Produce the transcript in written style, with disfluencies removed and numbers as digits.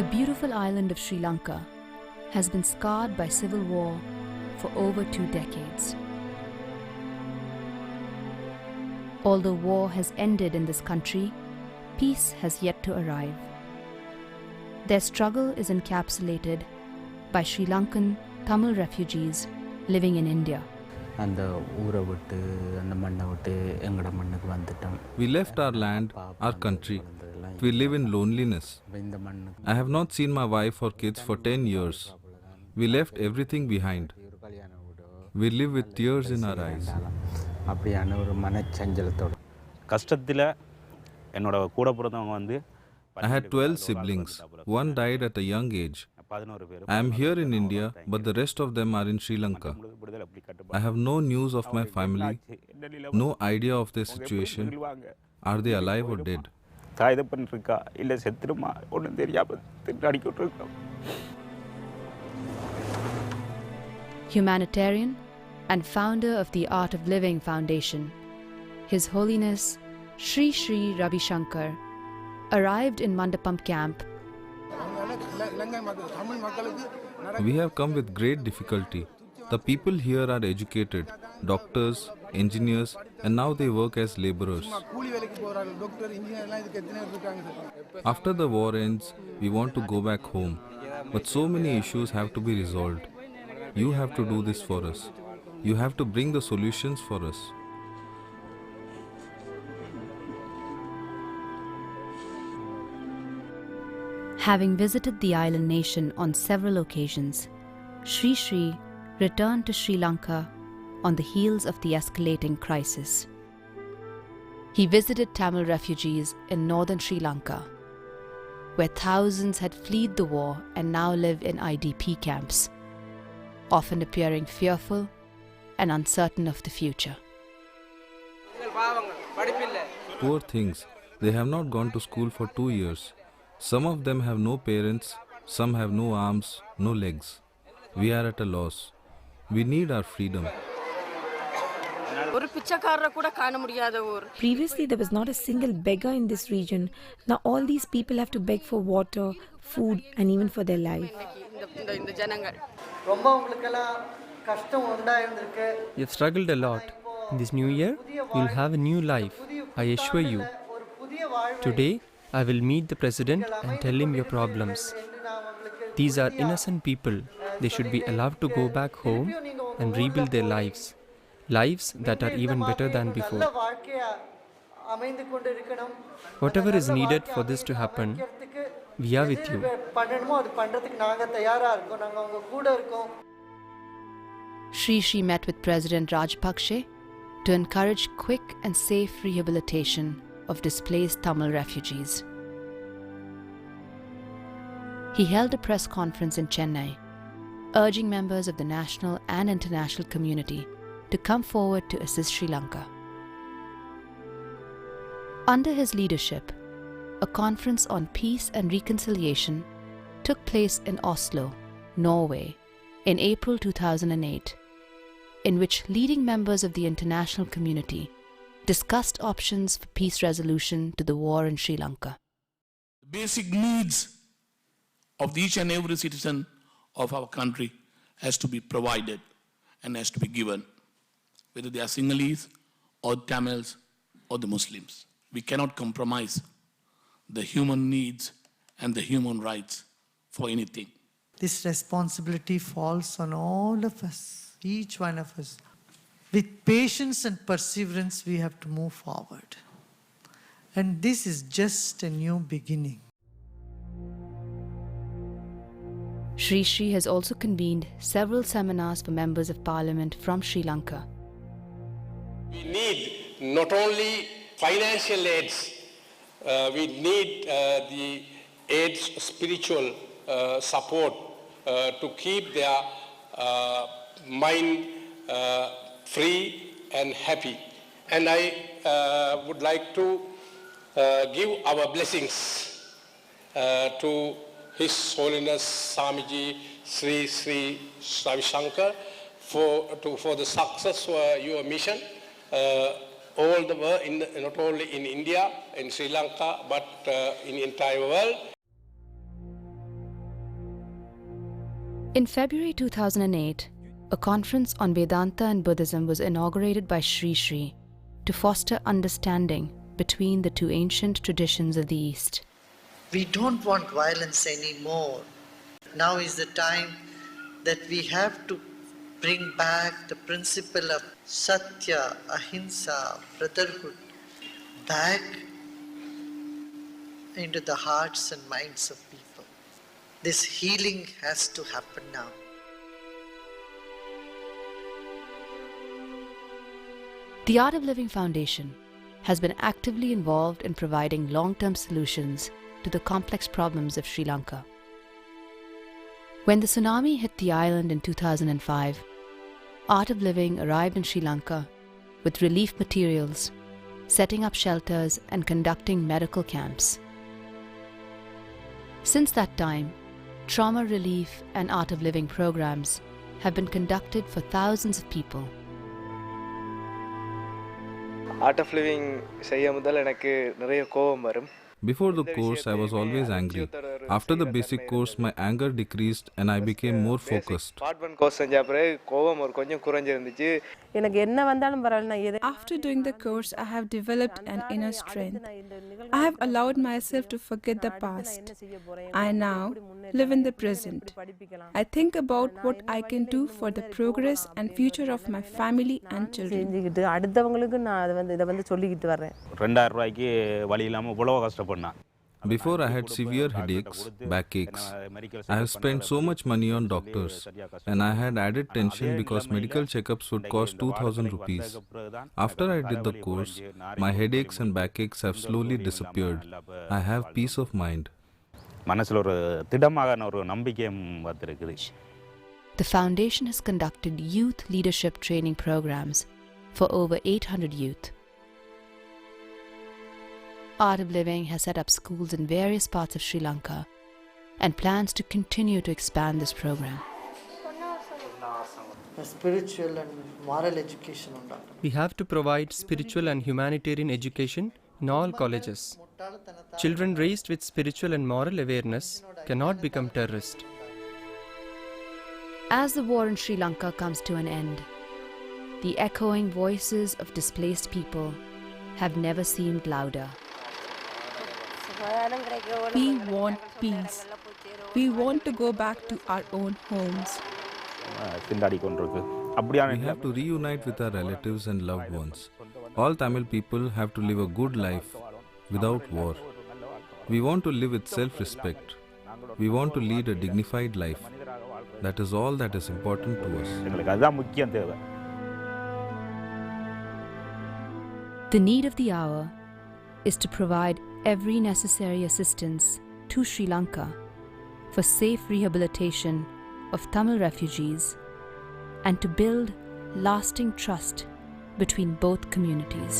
The beautiful island of Sri Lanka has been scarred by civil war for over 2 decades. Although war has ended in this country, peace has yet to arrive. Their struggle is encapsulated by Sri Lankan Tamil refugees living in India. We left our land, our country. We live in loneliness. I have not seen my wife or kids for 10 years. We left everything behind. We live with tears in our eyes. I had 12 siblings. One died at a young age. I am here in India, but the rest of them are in Sri Lanka. I have no news of my family, no idea of their situation. Are they alive or dead? Humanitarian and founder of the Art of Living Foundation, His Holiness Sri Sri Ravi Shankar arrived in Mandapam camp. We have come with great difficulty. The people here are educated, doctors, engineers, and now they work as laborers. After the war ends, we want to go back home, but so many issues have to be resolved. You have to do this for us. You have to bring the solutions for us. Having visited the island nation on several occasions, Sri Sri returned to Sri Lanka on the heels of the escalating crisis. He visited Tamil refugees in northern Sri Lanka, where thousands had fled the war and now live in IDP camps, often appearing fearful and uncertain of the future. Poor things, they have not gone to school for 2 years. Some of them have no parents, some have no arms, no legs. We are at a loss. We need our freedom. Previously, there was not a single beggar in this region. Now all these people have to beg for water, food, and even for their life. You've struggled a lot. In this new year, you'll have a new life, I assure you. Today, I will meet the president and tell him your problems. These are innocent people. They should be allowed to go back home and rebuild their lives. Lives that are even better than before. Whatever is needed for this to happen, we are with you. Sri Sri met with President Rajpakshe to encourage quick and safe rehabilitation of displaced Tamil refugees. He held a press conference in Chennai, urging members of the national and international community to come forward to assist Sri Lanka. Under his leadership, a conference on peace and reconciliation took place in Oslo, Norway, in April 2008, in which leading members of the international community discussed options for peace resolution to the war in Sri Lanka. The basic needs of each and every citizen of our country has to be provided and has to be given, whether they are Sinhalese or Tamils or the Muslims. We cannot compromise the human needs and the human rights for anything. This responsibility falls on all of us, each one of us. With patience and perseverance, we have to move forward. And this is just a new beginning. Sri Sri has also convened several seminars for members of parliament from Sri Lanka. We need not only financial aids, we need the aids, spiritual support to keep their mind free and happy. And I would like to give our blessings to His Holiness Swamiji Sri Sri Ravi Shankar for the success of your mission. All the world, not only in India, in Sri Lanka, but in the entire world. In February 2008, a conference on Vedanta and Buddhism was inaugurated by Sri Sri to foster understanding between the two ancient traditions of the East. We don't want violence anymore. Now is the time that we have to bring back the principle of Satya, Ahimsa, brotherhood back into the hearts and minds of people. This healing has to happen now. The Art of Living Foundation has been actively involved in providing long-term solutions to the complex problems of Sri Lanka. When the tsunami hit the island in 2005, Art of Living arrived in Sri Lanka with relief materials, setting up shelters and conducting medical camps. Since that time, trauma relief and Art of Living programs have been conducted for thousands of people. Art of Living செய்ய முதல்ல எனக்கு நிறைய கோபம் வரும். Before the course, I was always angry. After the basic course, my anger decreased and I became more focused. Part 1 course செஞ்ச பிறகு கோபம் ஒரு கொஞ்சம் குறைஞ்சிருந்துச்சு. After doing the course, I have developed an inner strength. I have allowed myself to forget the past. I now live in the present. I think about what I can do for the progress and future of my family and children. Before, I had severe headaches, backaches. I have spent so much money on doctors and I had added tension because medical checkups would cost 2,000 rupees. After I did the course, my headaches and backaches have slowly disappeared. I have peace of mind. The foundation has conducted youth leadership training programs for over 800 youth. Art of Living has set up schools in various parts of Sri Lanka and plans to continue to expand this program. Spiritual and moral education. We have to provide spiritual and humanitarian education in all colleges. Children raised with spiritual and moral awareness cannot become terrorists. As the war in Sri Lanka comes to an end, the echoing voices of displaced people have never seemed louder. We want peace. We want to go back to our own homes. We have to reunite with our relatives and loved ones. All Tamil people have to live a good life without war. We want to live with self-respect. We want to lead a dignified life. That is all that is important to us. The need of the hour is to provide every necessary assistance to Sri Lanka for safe rehabilitation of Tamil refugees and to build lasting trust between both communities.